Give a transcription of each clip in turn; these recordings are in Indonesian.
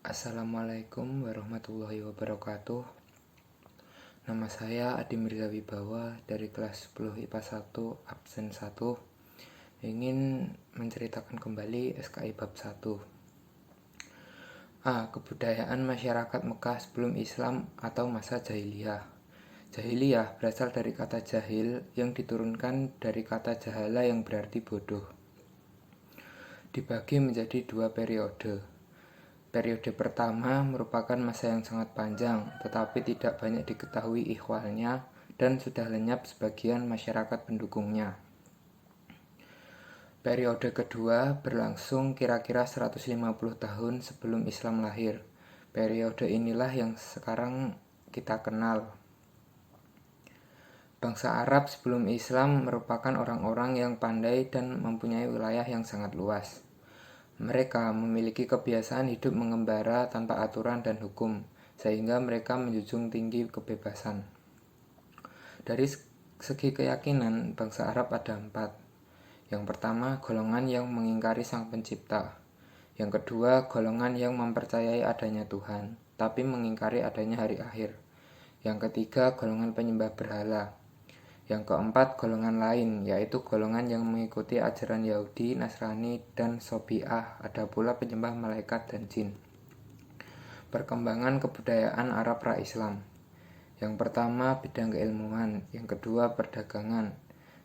Assalamualaikum warahmatullahi wabarakatuh. Nama saya Adi Mirza Wibawa dari kelas 10 IPA 1 absen 1. Ingin menceritakan kembali SKI bab 1. Kebudayaan masyarakat Mekah sebelum Islam atau masa jahiliyah. Jahiliyah berasal dari kata jahil yang diturunkan dari kata jahala yang berarti bodoh. Dibagi menjadi dua periode. Periode pertama merupakan masa yang sangat panjang, tetapi tidak banyak diketahui ihwalnya dan sudah lenyap sebagian masyarakat pendukungnya. Periode kedua berlangsung kira-kira 150 tahun sebelum Islam lahir. Periode inilah yang sekarang kita kenal. Bangsa Arab sebelum Islam merupakan orang-orang yang pandai dan mempunyai wilayah yang sangat luas. Mereka memiliki kebiasaan hidup mengembara tanpa aturan dan hukum, sehingga mereka menjunjung tinggi kebebasan. Dari segi keyakinan, bangsa Arab ada 4. Yang pertama, golongan yang mengingkari Sang Pencipta. Yang kedua, golongan yang mempercayai adanya Tuhan, tapi mengingkari adanya hari akhir. Yang ketiga, golongan penyembah berhala. Yang keempat, golongan lain, yaitu golongan yang mengikuti ajaran Yahudi, Nasrani, dan Sobi'ah. Ada pula penyembah malaikat dan jin. Perkembangan kebudayaan Arab pra-Islam. Yang pertama, bidang keilmuan. Yang kedua, perdagangan.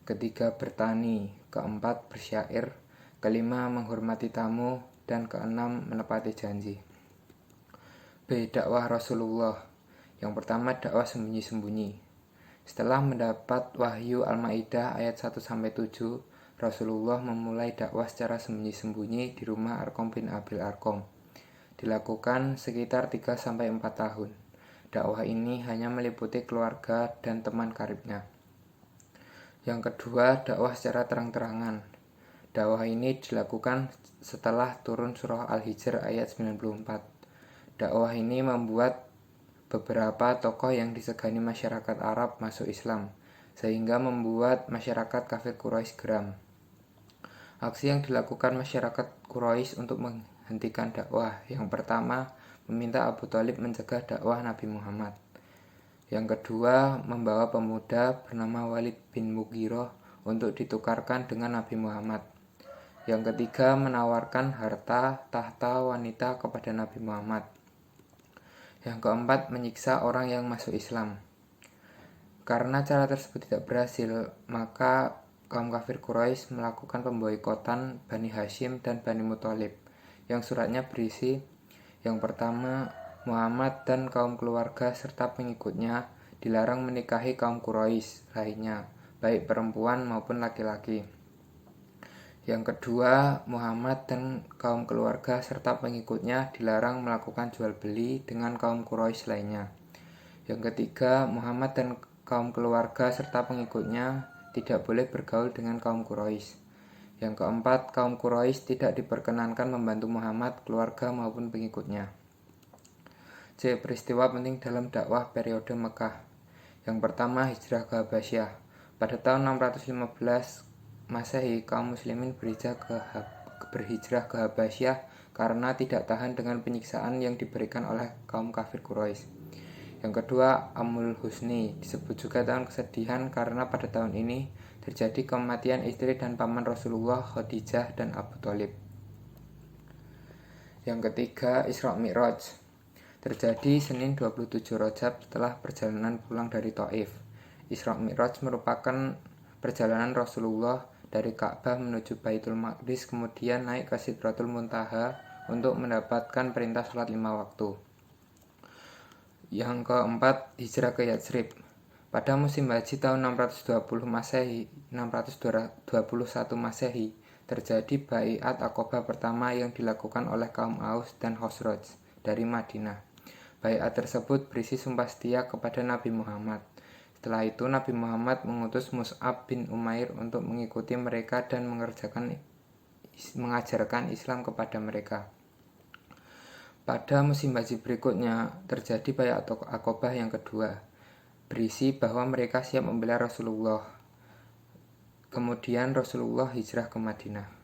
Ketiga, bertani. Keempat, bersyair. Kelima, menghormati tamu. Dan keenam, menepati janji. B. Dakwah Rasulullah. Yang pertama, dakwah sembunyi-sembunyi. Setelah mendapat wahyu Al-Maidah ayat 1-7, Rasulullah memulai dakwah secara sembunyi-sembunyi di rumah Arqam bin Abil Arqam. Dilakukan sekitar 3-4 tahun. Dakwah ini hanya meliputi keluarga dan teman karibnya. Yang kedua, dakwah secara terang-terangan. Dakwah ini dilakukan setelah turun surah Al-Hijr ayat 94. Dakwah ini membuat beberapa tokoh yang disegani masyarakat Arab masuk Islam, sehingga membuat masyarakat kafir Quraisy geram. Aksi yang dilakukan masyarakat Quraisy untuk menghentikan dakwah. Yang pertama, meminta Abu Thalib mencegah dakwah Nabi Muhammad. Yang kedua, membawa pemuda bernama Walid bin Mughirah untuk ditukarkan dengan Nabi Muhammad. Yang ketiga, menawarkan harta, tahta, wanita kepada Nabi Muhammad. Yang keempat, menyiksa orang yang masuk Islam. Karena cara tersebut tidak berhasil, maka kaum kafir Quraisy melakukan pemboikotan Bani Hashim dan Bani Muthalib, yang suratnya berisi: yang pertama, Muhammad dan kaum keluarga serta pengikutnya dilarang menikahi kaum Quraisy lainnya, baik perempuan maupun laki-laki. Yang kedua, Muhammad dan kaum keluarga serta pengikutnya dilarang melakukan jual beli dengan kaum Quraisy lainnya. Yang ketiga, Muhammad dan kaum keluarga serta pengikutnya tidak boleh bergaul dengan kaum Quraisy. Yang keempat, kaum Quraisy tidak diperkenankan membantu Muhammad, keluarga maupun pengikutnya. C. Peristiwa penting dalam dakwah periode Mekah. Yang pertama, hijrah ke Habasyah. Pada tahun 615 Masehi, kaum muslimin berhijrah ke Habasyah karena tidak tahan dengan penyiksaan yang diberikan oleh kaum kafir Quraisy. Yang kedua, Amul Husni, disebut juga tahun kesedihan karena pada tahun ini terjadi kematian istri dan paman Rasulullah, Khadijah dan Abu Thalib. Yang ketiga, Isra Mi'raj, terjadi Senin 27 Rajab setelah perjalanan pulang dari Thaif. Isra Mi'raj merupakan perjalanan Rasulullah dari Ka'bah menuju Baitul Maqdis, kemudian naik ke Sidratul Muntaha untuk mendapatkan perintah sholat 5 waktu. Yang keempat, hijrah ke Yatsrib. Pada musim haji tahun 621 Masehi, terjadi Bai'at Aqobah pertama yang dilakukan oleh kaum Aus dan Khosraj dari Madinah. Bai'at tersebut berisi sumpah setia kepada Nabi Muhammad. Setelah itu, Nabi Muhammad mengutus Mus'ab bin Umair untuk mengikuti mereka dan mengajarkan Islam kepada mereka. Pada musim haji berikutnya, terjadi Bai'at Aqobah yang kedua, berisi bahwa mereka siap membela Rasulullah. Kemudian Rasulullah hijrah ke Madinah.